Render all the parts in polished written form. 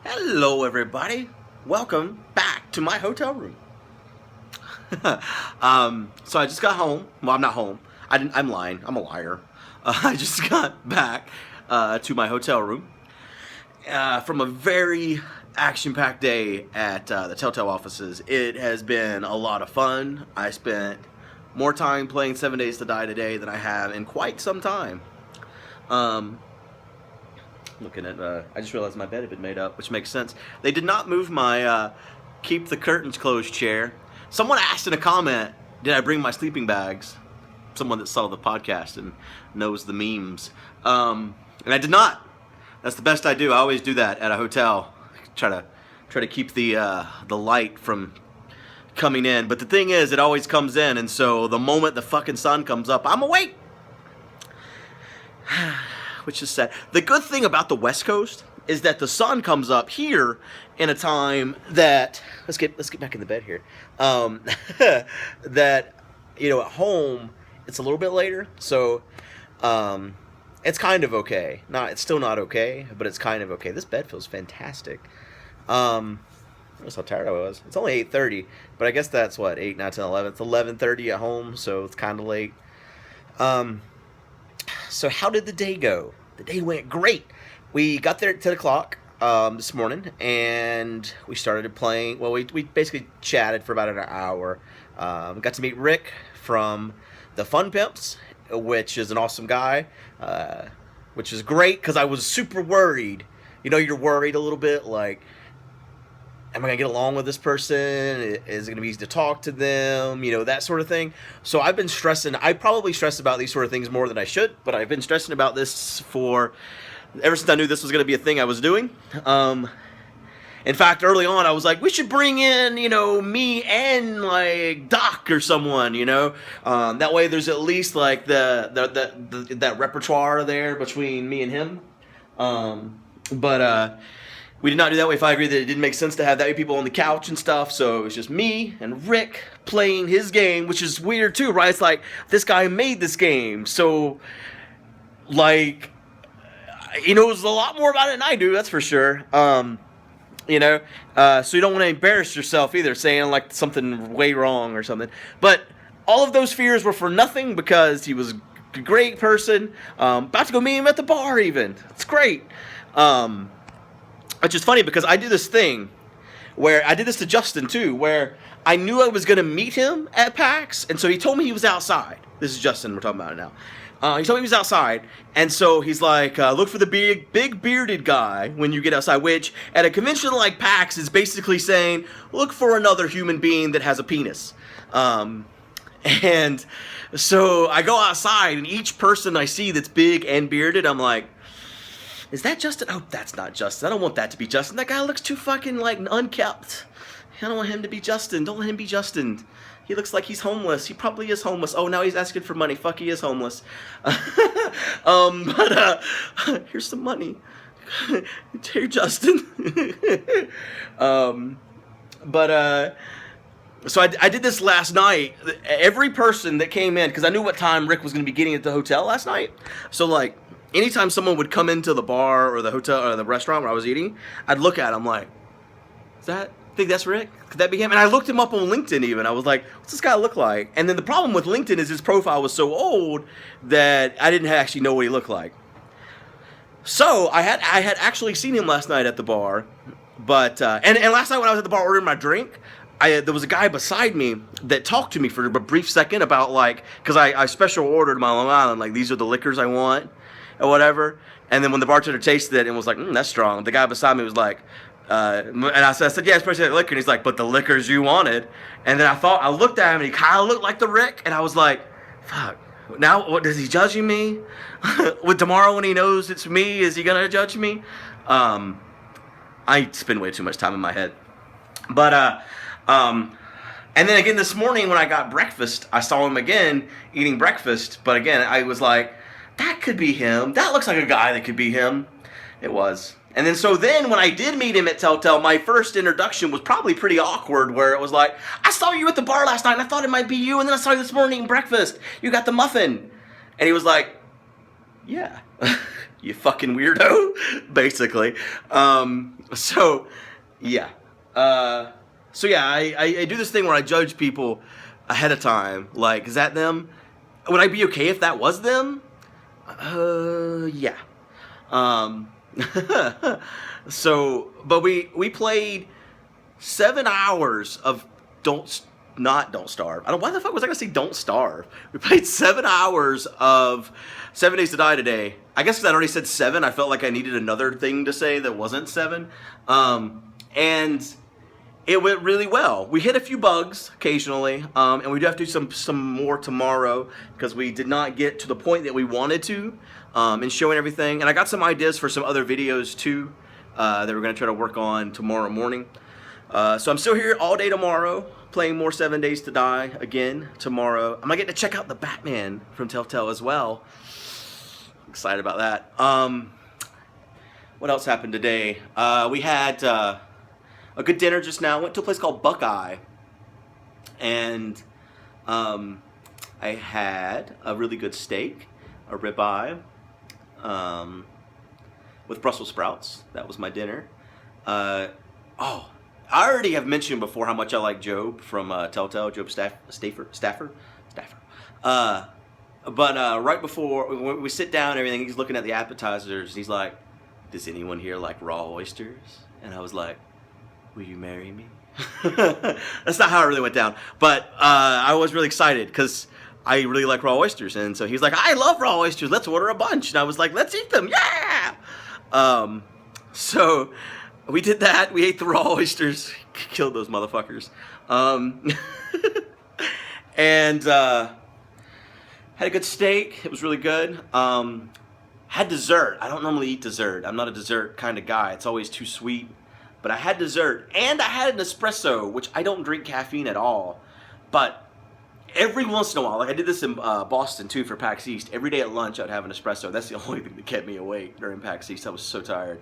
Hello, everybody. Welcome back to my hotel room. So I just got home. Well, I'm not home. I'm lying. I'm a liar. I just got back to my hotel room from a very action-packed day at the TellTale offices. It has been a lot of fun. I spent more time playing 7 Days to Die today than I have in quite some time. Looking at, I just realized my bed had been made up, which makes sense. They did not move my keep the curtains closed chair. Someone asked in a comment, did I bring my sleeping bags? Someone that saw the podcast and knows the memes. And I did not. That's the best I do. I always do that at a hotel. Try to keep the light from coming in. But the thing is, it always comes in, and so the moment the fucking sun comes up, I'm awake. Which is sad. The good thing about the West Coast is that the sun comes up here in a time that let's get back in the bed here. That at home it's a little bit later, so it's kind of okay. It's still not okay, but it's kind of okay. This bed feels fantastic. That's how tired I was. It's only 8:30, but I guess that's what 8, 9, 10, 11. It's 11:30 at home, so it's kind of late. So how did the day go? The day went great. We got there at 10 o'clock this morning, and we started playing. Well, we basically chatted for about an hour. We got to meet Rick from the Pimps, which is an awesome guy, which is great because I was super worried. You're worried a little bit, like, am I going to get along with this person? Is it going to be easy to talk to them? That sort of thing. So I've been stressing. I probably stress about these sort of things more than I should, but I've been stressing about this ever since I knew this was going to be a thing I was doing. In fact, early on, I was like, we should bring in, me and, like, Doc or someone, That way there's at least, like, that repertoire there between me and him. But we did not do that way. If I agree that it didn't make sense to have that many people on the couch and stuff, so it was just me and Rick playing his game, which is weird too, right? It's like, this guy made this game, so, like, he knows a lot more about it than I do, that's for sure. So you don't want to embarrass yourself either, saying, like, something way wrong or something. But all of those fears were for nothing because he was a great person. About to go meet him at the bar even. It's great. Which is funny because I do this thing where I did this to Justin too, where I knew I was going to meet him at PAX, and so he told me he was outside. This is Justin, we're talking about it now. He told me he was outside, and so he's like, look for the big bearded guy when you get outside, which at a convention like PAX is basically saying, look for another human being that has a penis. And so I go outside, and each person I see that's big and bearded, I'm like, is that Justin? Oh, that's not Justin. I don't want that to be Justin. That guy looks too fucking, like, unkept. I don't want him to be Justin. Don't let him be Justin. He looks like he's homeless. He probably is homeless. Oh, now he's asking for money. Fuck, he is homeless. Here's some money. Here, Justin. So I did this last night. Every person that came in, because I knew what time Rick was going to be getting at the hotel last night. So, like, anytime someone would come into the bar or the hotel or the restaurant where I was eating, I'd look at him like, think that's Rick? Could that be him? And I looked him up on LinkedIn even. I was like, what's this guy look like? And then the problem with LinkedIn is his profile was so old that I didn't actually know what he looked like. So I had actually seen him last night at the bar, but and last night when I was at the bar ordering my drink, there was a guy beside me that talked to me for a brief second about, like, because I special ordered my Long Island, like, these are the liquors I want or whatever. And then when the bartender tasted it and was like, that's strong, the guy beside me was like, and I said, yeah, it's pretty good liquor. And he's like, but the liquors you wanted. And then I looked at him and he kind of looked like the Rick. And I was like, fuck, now what, is he judging me? With tomorrow when he knows it's me, is he going to judge me? I spend way too much time in my head. But, and then again this morning when I got breakfast, I saw him again eating breakfast. But again, I was like, that could be him. That looks like a guy that could be him. It was. And then when I did meet him at TellTale, my first introduction was probably pretty awkward, where it was like, I saw you at the bar last night, and I thought it might be you, and then I saw you this morning eating breakfast. You got the muffin. And he was like, yeah. you fucking weirdo, basically. So, yeah. I do this thing where I judge people ahead of time. Like, is that them? Would I be okay if that was them? Yeah. Um, but we played 7 hours of Don't Starve. Why the fuck was I gonna say Don't Starve? We played 7 hours of 7 Days to Die today. I guess because I already said 7, I felt like I needed another thing to say that wasn't 7. And it went really well. We hit a few bugs occasionally, and we do have to do some more tomorrow because we did not get to the point that we wanted to in showing everything. And I got some ideas for some other videos too that we're going to try to work on tomorrow morning. So I'm still here all day tomorrow, playing more 7 Days to Die again tomorrow. I'm going to get to check out the Batman from TellTale as well. Excited about that. What else happened today? We had a good dinner just now. Went to a place called Buckeye, and I had a really good steak, a ribeye, with Brussels sprouts. That was my dinner. I already have mentioned before how much I like Job from TellTale, Job Staffer. But right before when we sit down and everything, he's looking at the appetizers. He's like, "Does anyone here like raw oysters?" And I was like, "Will you marry me?" That's not how it really went down. But I was really excited because I really like raw oysters. And so he's like, "I love raw oysters. Let's order a bunch." And I was like, "Let's eat them. Yeah!" So we did that. We ate the raw oysters. Killed those motherfuckers. And had a good steak. It was really good. Had dessert. I don't normally eat dessert. I'm not a dessert kind of guy. It's always too sweet. But I had dessert, and I had an espresso, which I don't drink caffeine at all. But every once in a while, like I did this in Boston too for PAX East, every day at lunch I'd have an espresso. That's the only thing that kept me awake during PAX East. I was so tired.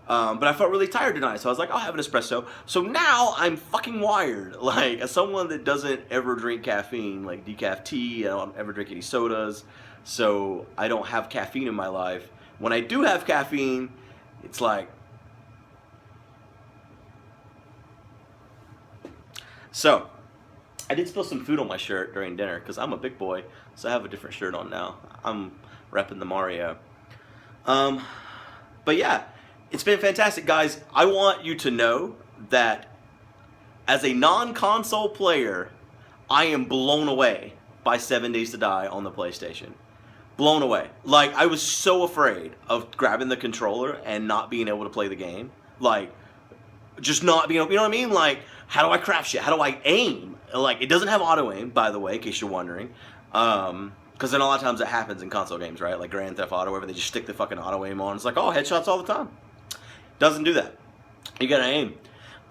But I felt really tired tonight, so I was like, I'll have an espresso. So now I'm fucking wired. Like, as someone that doesn't ever drink caffeine, like decaf tea, I don't ever drink any sodas, so I don't have caffeine in my life. When I do have caffeine, it's like, so, I did spill some food on my shirt during dinner because I'm a big boy, so I have a different shirt on now. I'm repping the Mario. But yeah, it's been fantastic, guys. I want you to know that as a non-console player, I am blown away by 7 Days to Die on the PlayStation. Blown away. Like, I was so afraid of grabbing the controller and not being able to play the game. Like, just not being able, you know what I mean? Like, how do I craft shit? How do I aim? Like, it doesn't have auto aim, by the way, in case you're wondering. Because then a lot of times that happens in console games, right? Like Grand Theft Auto, where they just stick the fucking auto aim on. It's like, oh, headshots all the time. Doesn't do that. You gotta aim.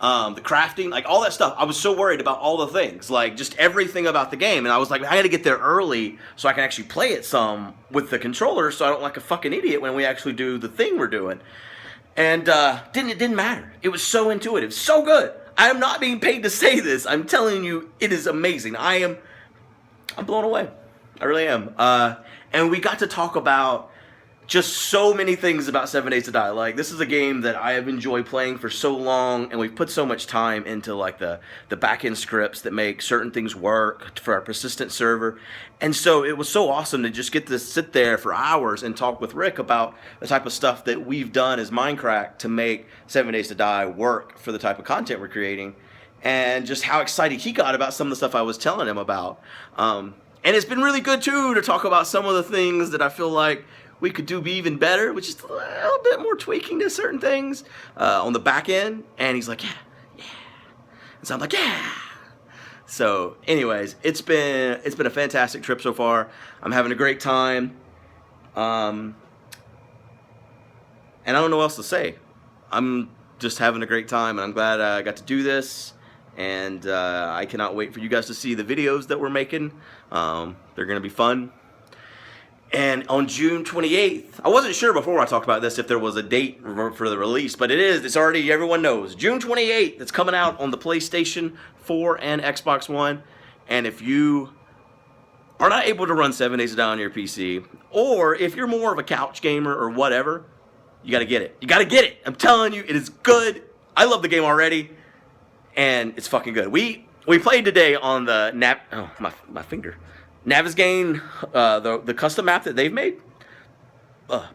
The crafting, like all that stuff. I was so worried about all the things, like just everything about the game. And I was like, I gotta get there early so I can actually play it some with the controller so I don't look like a fucking idiot when we actually do the thing we're doing. And it didn't matter. It was so intuitive, so good. I am not being paid to say this. I'm telling you, it is amazing. I'm blown away. I really am. And we got to talk about just so many things about 7 Days to Die. Like, this is a game that I have enjoyed playing for so long, and we've put so much time into like the back-end scripts that make certain things work for our persistent server. And so it was so awesome to just get to sit there for hours and talk with Rick about the type of stuff that we've done as Minecraft to make 7 Days to Die work for the type of content we're creating, and just how excited he got about some of the stuff I was telling him about. And it's been really good too to talk about some of the things that I feel like we could do even better, which is a little bit more tweaking to certain things on the back end. And he's like, yeah. And so I'm like, yeah. So anyways, it's been a fantastic trip so far. I'm having a great time. And I don't know what else to say. I'm just having a great time, and I'm glad I got to do this. And I cannot wait for you guys to see the videos that we're making. They're going to be fun. And on June 28th, I wasn't sure before I talked about this if there was a date for the release, but it is. It's already, everyone knows. June 28th, it's coming out on the PlayStation 4 and Xbox One. And if you are not able to run 7 Days to Die on your PC, or if you're more of a couch gamer or whatever, you got to get it. You got to get it. I'm telling you, it is good. I love the game already, and it's fucking good. We played today on the my finger, Navisgain, the custom map that they've made.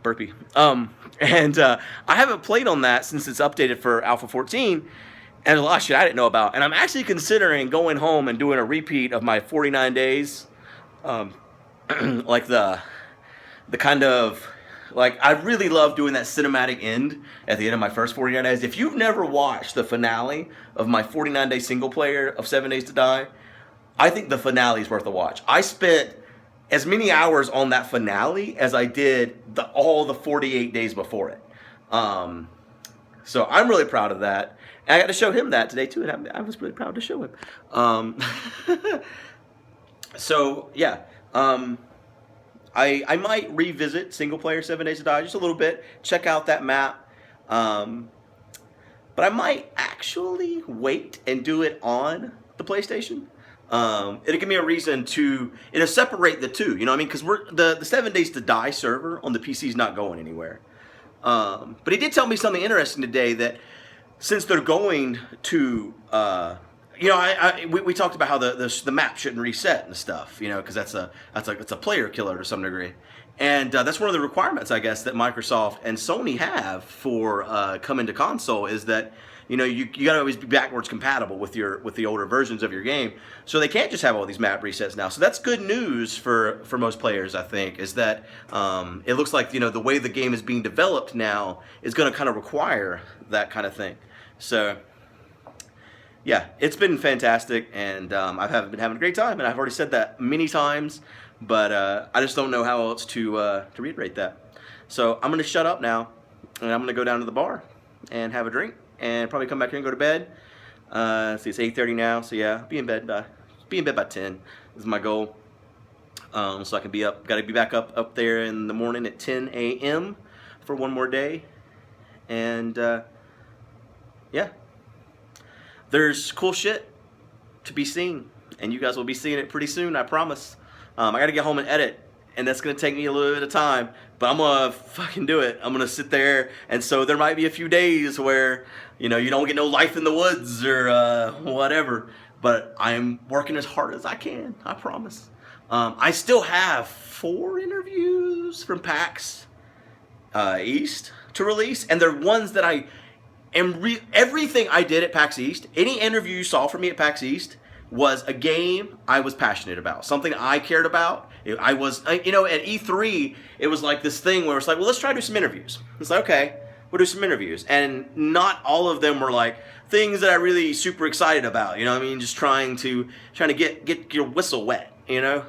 Burpee. And I haven't played on that since it's updated for Alpha 14, and there's a lot of shit I didn't know about. And I'm actually considering going home and doing a repeat of my 49 days, like the kind of, like, I really love doing that cinematic end at the end of my first 49 days. If you've never watched the finale of my 49-day single player of 7 Days to Die, I think the finale is worth a watch. I spent as many hours on that finale as I did all the 48 days before it. So I'm really proud of that. And I got to show him that today too, and I was really proud to show him. So yeah, I might revisit single player 7 Days to Die just a little bit, check out that map. But I might actually wait and do it on the PlayStation. It'll give me a reason it'll separate the two, you know what I mean? Because the 7 Days to Die server on the PC is not going anywhere. But he did tell me something interesting today, that since they're going to, we talked about how the map shouldn't reset and stuff, you know, because that's a player killer to some degree. And that's one of the requirements, I guess, that Microsoft and Sony have for coming to console, is that, you know, you got to always be backwards compatible with the older versions of your game. So they can't just have all these map resets now. So that's good news for most players, I think, is that it looks like, you know, the way the game is being developed now is going to kind of require that kind of thing. So yeah, it's been fantastic, and I've been having a great time, and I've already said that many times, but I just don't know how else to reiterate that. So I'm going to shut up now, and I'm going to go down to the bar and have a drink, and probably come back here and go to bed. See, it's 8:30 now, so yeah, be in bed by 10 is my goal. So I can be up. Got to be back up there in the morning at 10 a.m. for one more day, and yeah, there's cool shit to be seen, and you guys will be seeing it pretty soon, I promise. I got to get home and edit, and that's going to take me a little bit of time, but I'm going to fucking do it. I'm going to sit there, and so there might be a few days where, you know, you don't get no Life in the Woods or whatever, but I'm working as hard as I can, I promise. I still have 4 interviews from PAX East to release, and they're ones that I am everything I did at PAX East, any interview you saw from me at PAX East was a game I was passionate about, something I cared about. I was, you know, at E3, it was like this thing where it's like, well, let's try to do some interviews. It's like, okay, we'll do some interviews. And not all of them were like things that I really super excited about, you know what I mean? Just trying to get your whistle wet, you know?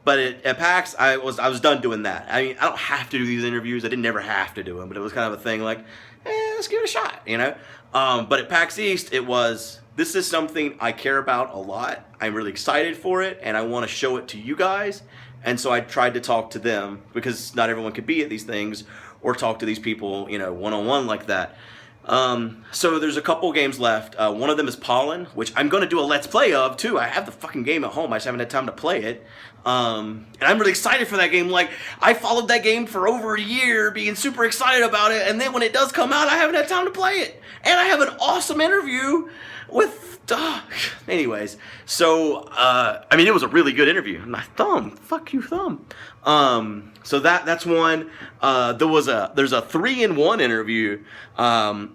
But at PAX, I was done doing that. I mean, I don't have to do these interviews. I didn't never have to do them, but it was kind of a thing like, let's give it a shot, you know? But at PAX East, it was, this is something I care about a lot. I'm really excited for it, and I want to show it to you guys. And so I tried to talk to them, because not everyone could be at these things or talk to these people, you know, one-on-one like that. So there's a couple games left. One of them is Pollen, which I'm going to do a Let's Play of, too. I have the fucking game at home. I just haven't had time to play it. And I'm really excited for that game. Like, I followed that game for over a year, being super excited about it, and then when it does come out, I haven't had time to play it. And I have an awesome interview with... anyways, so, I mean, it was a really good interview. My thumb. Fuck you, thumb. So that's one. There's a 3-in-1 interview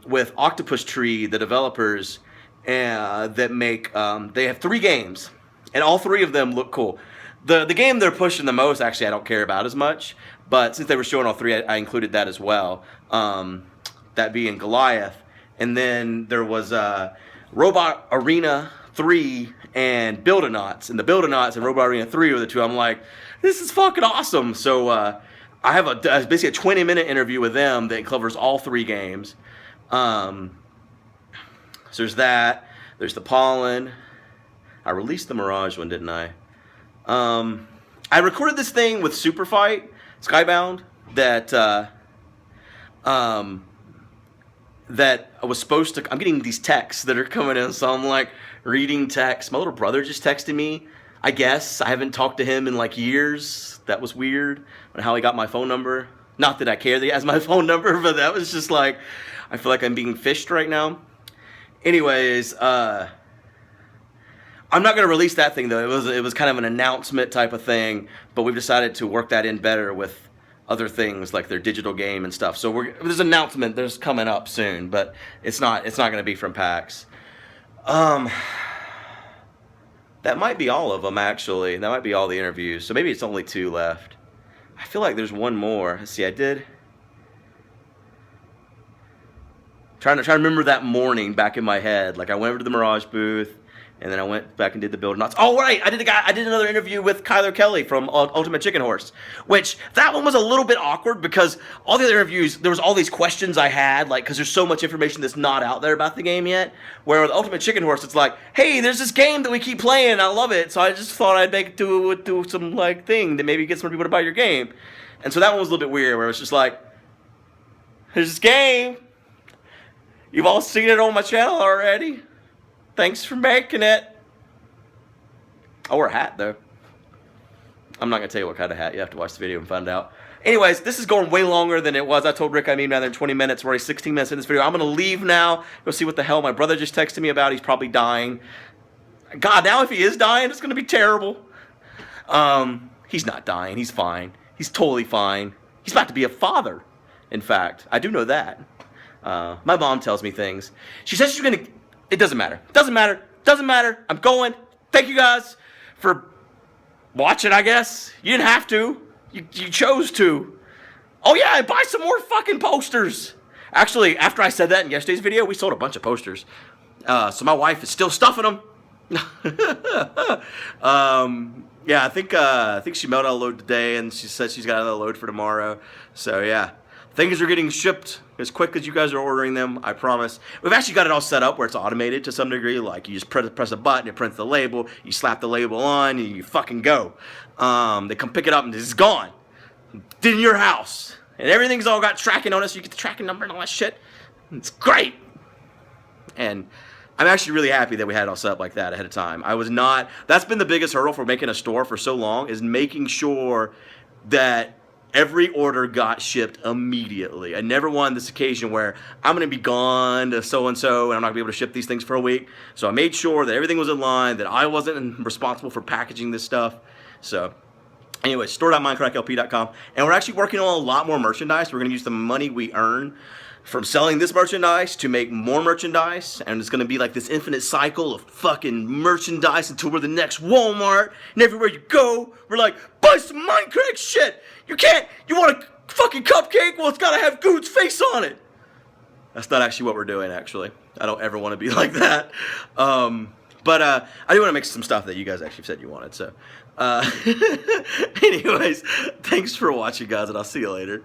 with Octopus Tree, the developers, that make, they have 3 games, and all 3 of them look cool. The game they're pushing the most, actually, I don't care about as much, but since they were showing all 3, I included that as well. That being Goliath, and then there was Robot Arena 3 and Build-A-Knots, and the Build-A-Knots and Robot Arena 3 are the 2. I'm like, this is fucking awesome. So I have basically a 20-minute interview with them that covers all 3 games. So there's that. There's the Pollen. I released the Mirage one, didn't I? I recorded this thing with Superfight, Skybound, that that I was supposed to... I'm getting these texts that are coming in, so I'm like reading texts. My little brother just texted me. I guess I haven't talked to him in like years. That was weird. On how he got my phone number. Not that I care that he has my phone number, but that was just like, I feel like I'm being fished right now. Anyways, I'm not gonna release that thing though. It was kind of an announcement type of thing, but we've decided to work that in better with other things like their digital game and stuff. So there's an announcement there's coming up soon, but it's not gonna be from PAX. That might be all of them actually. That might be all the interviews. So maybe it's only 2 left. I feel like there's one more. Let's see, I did. Trying to remember that morning back in my head. Like I went over to the Mirage booth, and then I went back and did the Build Nuts. Oh right, I did another interview with Kyler Kelly from Ultimate Chicken Horse, which that one was a little bit awkward because all the other interviews there was all these questions I had, like because there's so much information that's not out there about the game yet. Where with Ultimate Chicken Horse, it's like, hey, there's this game that we keep playing, and I love it, so I just thought I'd make it do some like thing that maybe get some people to buy your game. And so that one was a little bit weird, where it was just like, there's this game. You've all seen it on my channel already. Thanks for making it. I wore a hat, though. I'm not going to tell you what kind of hat. You have to watch the video and find out. Anyways, this is going way longer than it was. I told Rick I mean rather than 20 minutes. We're already 16 minutes in this video. I'm going to leave now. Go see what the hell my brother just texted me about. He's probably dying. God, now if he is dying, it's going to be terrible. He's not dying. He's fine. He's totally fine. He's about to be a father, in fact. I do know that. My mom tells me things. She says she's going to... It doesn't matter. Doesn't matter. Doesn't matter. I'm going. Thank you guys for watching, I guess. You didn't have to. You chose to. Oh yeah, buy some more fucking posters. Actually, after I said that in yesterday's video, we sold a bunch of posters. So my wife is still stuffing them. Yeah, I think she mailed out a load today, and she said she's got another load for tomorrow. So yeah. Things are getting shipped as quick as you guys are ordering them, I promise. We've actually got it all set up where it's automated to some degree. Like, you just press a button, it prints the label, you slap the label on, and you fucking go. They come pick it up, and it's gone. It's in your house. And everything's all got tracking on it, so you get the tracking number and all that shit. It's great. And I'm actually really happy that we had it all set up like that ahead of time. That's been the biggest hurdle for making a store for so long, is making sure that every order got shipped immediately. I never wanted this occasion where I'm going to be gone to so-and-so and I'm not going to be able to ship these things for a week. So I made sure that everything was in line, that I wasn't responsible for packaging this stuff. So anyway, store.minecracklp.com. And we're actually working on a lot more merchandise. We're going to use the money we earn from selling this merchandise to make more merchandise, and it's gonna be like this infinite cycle of fucking merchandise until we're the next Walmart, and everywhere you go, we're like, buy some Minecraft shit! You want a fucking cupcake? Well, it's gotta have Goot's face on it! That's not actually what we're doing, actually. I don't ever want to be like that. But I do want to make some stuff that you guys actually said you wanted, so. Anyways, thanks for watching, guys, and I'll see you later.